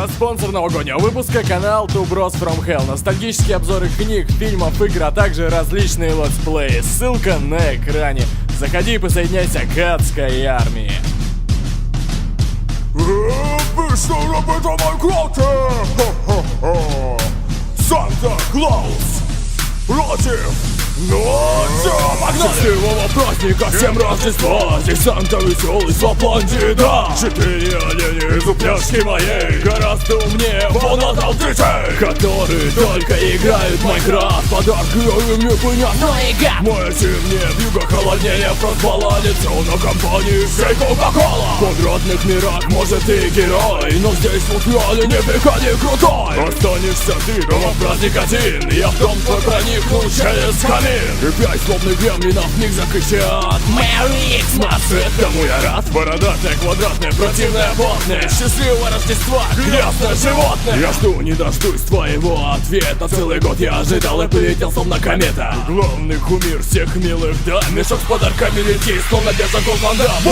Спонсор новогоднего выпуска — канал Two Bros From Hell. Ностальгические обзоры книг, фильмов, игр, а также различные летсплеи. Ссылка на экране. Заходи и присоединяйся к адской армии. Санта-Клаус против счастливого праздника, всем Рождество. Здесь Санта веселый с Лапландии, да. 4 олени из упряжки моей гораздо умнее водотрал детей, которые только играют в Майнкрафт. Подарки им не понять, но игра. Моя зимняя вьюга холоднее проспаланится на компании всей Кока-Кола. В квадратных мирах может и герой, но здесь вот реально нифига не крутой. Останешься ты дома в праздник один, я в дом твой проникну через камин. И 5 злобных гремлинов в них закричат: Merry Xmas! Этому я рад. Бородатое, квадратное, противное, потное. Счастливого Рождества, грязное животное. Я жду, не дождусь твоего ответа. Целый год я ожидал и полетел словно комета. Главный кумир всех милых, да. Мешок с подарками летит, словно держа Ван Дамм.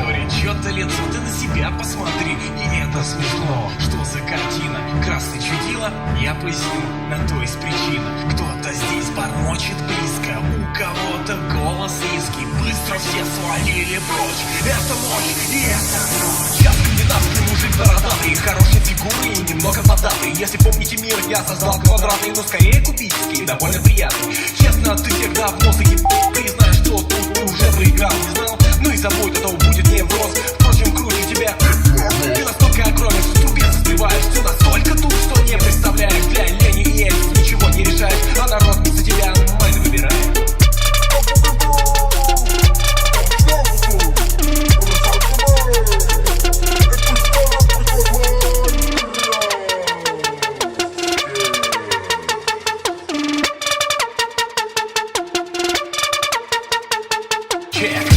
Говорит, чё-то лицо, ты на себя посмотри. И это смешно. Что за картина? Красный чудило? Я поясню, на то есть причина. Кто-то здесь бормочет близко, у кого-то голос низкий. Быстро все свалили прочь. Это ночь и это ночь. Я скандинавский мужик бородатый, хорошей фигуры и немного задатый. Если помните мир, я создал квадратный, но скорее кубический, довольно приятный. Честно, ты всегда в нос и ты знаешь, что тут ты уже проиграл. Не знал? Ну и забудь, а то будет не вброс. Впрочем, круче тебя. Ты настолько огромен, что трубец сбиваешь. Все настолько тут, что не представляешь. Для лени и эльф ничего не решаешь, а народ за тебя майны выбирает. Check.